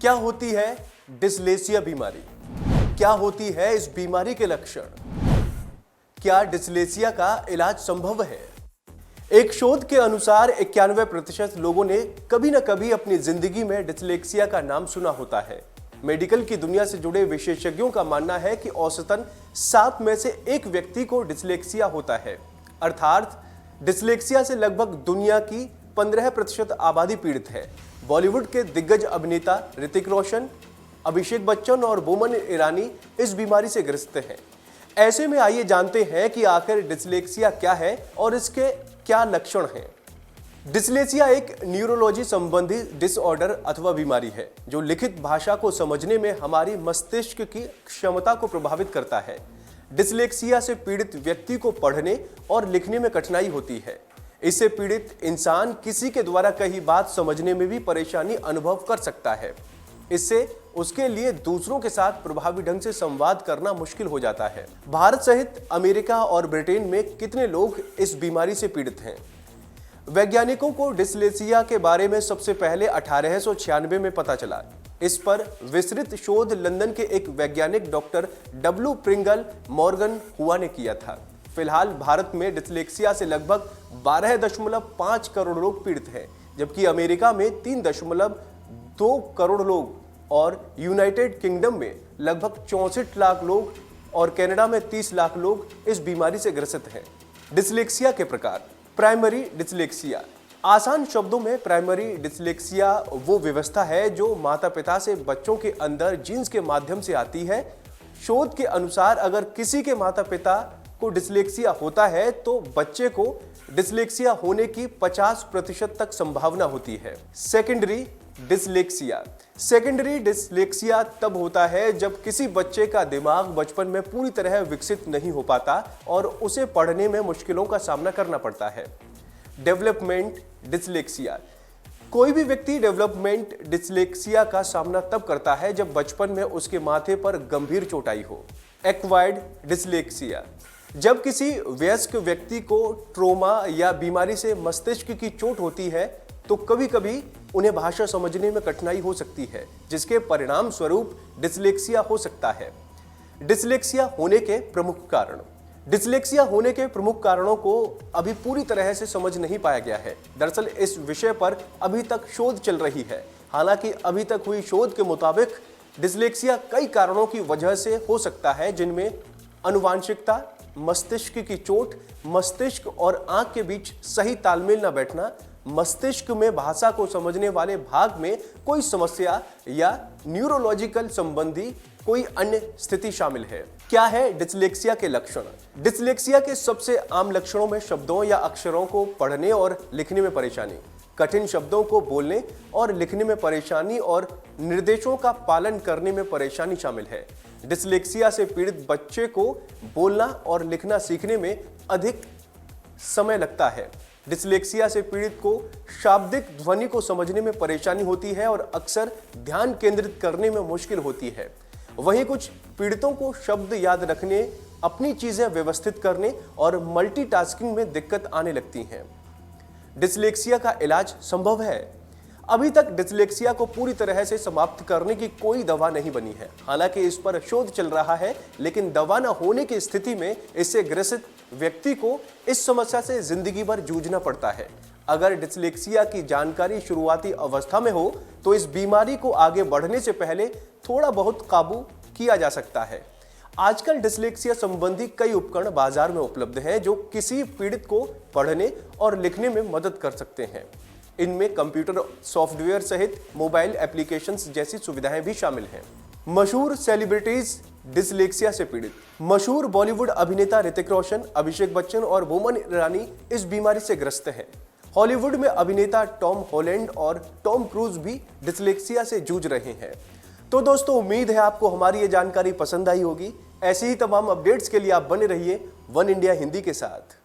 क्या होती है डिस्लेक्सिया बीमारी? क्या होती है इस बीमारी के लक्षण? क्या डिस्लेक्सिया का इलाज संभव है? एक शोध के अनुसार 91% लोगों ने कभी न कभी अपनी जिंदगी में डिस्लेक्सिया का नाम सुना होता है। मेडिकल की दुनिया से जुड़े विशेषज्ञों का मानना है कि औसतन 7 में से 1 व्यक्ति को डिस्लेक्सिया होता है। अर्थात डिस्लेक्सिया से लगभग दुनिया की 15% आबादी पीड़ित है। बॉलीवुड के दिग्गज अभिनेता ऋतिक रोशन, अभिषेक बच्चन और बोमन ईरानी इस बीमारी से ग्रस्त हैं। ऐसे में आइए जानते हैं कि आखिर डिस्लेक्सिया क्या है और इसके क्या लक्षण हैं। डिस्लेक्सिया एक न्यूरोलॉजी संबंधी डिसऑर्डर अथवा बीमारी है जो लिखित भाषा को समझने में हमारी मस्तिष्क की क्षमता को प्रभावित करता है। डिस्लेक्सिया से पीड़ित व्यक्ति को पढ़ने और लिखने में कठिनाई होती है। इससे पीड़ित इंसान किसी के द्वारा कही बात समझने में भी परेशानी अनुभव कर सकता है। इससे उसके लिए दूसरों के साथ प्रभावी ढंग से संवाद करना मुश्किल हो जाता है। भारत सहित अमेरिका और ब्रिटेन में कितने लोग इस बीमारी से पीड़ित हैं? वैज्ञानिकों को डिस्लेक्सिया के बारे में सबसे पहले 1896 में पता चला। इस पर विस्तृत शोध लंदन के एक वैज्ञानिक डॉक्टर डब्ल्यू प्रिंगल मॉर्गन हुआ ने किया था। फिलहाल भारत में डिस्लेक्सिया से लगभग 12.5 करोड़ लोग पीड़ित हैं, जबकि अमेरिका में 3.2 करोड़ लोग और यूनाइटेड किंगडम में लगभग 64 लाख लोग और कनाडा में 30 लाख लोग इस बीमारी से ग्रसित हैं। डिस्लेक्सिया के प्रकार। Primary dyslexia. आसान शब्दों में प्राइमरी डिस्लेक्सिया वो व्यवस्था है जो माता-पिता से बच्चों के अंदर जीन्स के माध्यम से आती है। शोध के अनुसार अगर किसी के माता-पिता को डिस्लेक्सिया होता है तो बच्चे को डिस्लेक्सिया होने की 50% तक संभावना होती है। Secondary dyslexia. सेकेंडरी डिस्लेक्सिया तब होता है जब किसी बच्चे का दिमाग बचपन में पूरी तरह विकसित नहीं हो पाता और उसे पढ़ने में मुश्किलों का सामना करना पड़ता है। Development dyslexia. कोई भी व्यक्ति डेवलपमेंट डिस्लेक्सिया का सामना तब करता है जब बचपन में उसके माथे पर गंभीर चोट आई हो। Acquired dyslexia. जब किसी वयस्क व्यक्ति को ट्रोमा या बीमारी से मस्तिष्क की चोट होती है तो कभी-कभी उन्हें भाषा समझने में कठिनाई हो सकती है, जिसके परिणाम स्वरूप डिस्लेक्सिया हो सकता है। डिस्लेक्सिया होने के प्रमुख कारण। डिस्लेक्सिया होने के प्रमुख कारणों को अभी पूरी तरह से समझ नहीं पाया गया है। दरअसल इस विषय पर अभी तक शोध चल रही है। हालांकि अभी तक हुई शोध के मुताबिक डिस्लेक्सिया कई कारणों की वजह से हो सकता है, जिनमें आनुवांशिकता, मस्तिष्क की चोट, मस्तिष्क और आंख के बीच सही तालमेल न बैठना, मस्तिष्क में भाषा को समझने वाले भाग में कोई समस्या या न्यूरोलॉजिकल संबंधी कोई अन्य स्थिति शामिल है। क्या है डिस्लेक्सिया के लक्षण? डिस्लेक्सिया के सबसे आम लक्षणों में शब्दों या अक्षरों को पढ़ने और लिखने में परेशानी, कठिन शब्दों को बोलने और लिखने में परेशानी और निर्देशों का पालन करने में परेशानी शामिल है। डिस्लेक्सिया से पीड़ित बच्चे को बोलना और लिखना सीखने में अधिक समय लगता है। डिस्लेक्सिया से पीड़ित को शाब्दिक ध्वनि को समझने में परेशानी होती है और अक्सर ध्यान केंद्रित करने में मुश्किल होती है। वहीं कुछ पीड़ितों को शब्द याद रखने, अपनी चीजें व्यवस्थित करने और मल्टीटास्किंग में दिक्कत आने लगती हैं। डिस्लेक्सिया का इलाज संभव है? अभी तक डिस्लेक्सिया को पूरी तरह से समाप्त करने की कोई दवा नहीं बनी है। हालांकि इस पर शोध चल रहा है, लेकिन दवा न होने की स्थिति में इससे ग्रसित व्यक्ति को इस समस्या से जिंदगी भर जूझना पड़ता है। अगर डिस्लेक्सिया की जानकारी शुरुआती अवस्था में हो तो इस बीमारी को आगे बढ़ने से पहले थोड़ा बहुत काबू किया जा सकता है। आजकल डिस्लेक्सिया संबंधी कई उपकरण बाजार में उपलब्ध हैं जो किसी पीड़ित को पढ़ने और लिखने में मदद कर सकते हैं। इनमें कंप्यूटर सॉफ्टवेयर सहित मोबाइल एप्लीकेशंस जैसी सुविधाएं भी शामिल हैं। मशहूर सेलिब्रिटीज डिस्लेक्सिया से पीड़ित। मशहूर बॉलीवुड अभिनेता ऋतिक रोशन, अभिषेक बच्चन और बोमन ईरानी इस बीमारी से ग्रस्त हैं। हॉलीवुड में अभिनेता टॉम हॉलैंड और टॉम क्रूज भी डिस्लेक्सिया से जूझ रहे हैं। तो दोस्तों, उम्मीद है आपको हमारी ये जानकारी पसंद आई होगी। ऐसी ही तमाम अपडेट्स के लिए आप बने रहिए वन इंडिया हिंदी के साथ।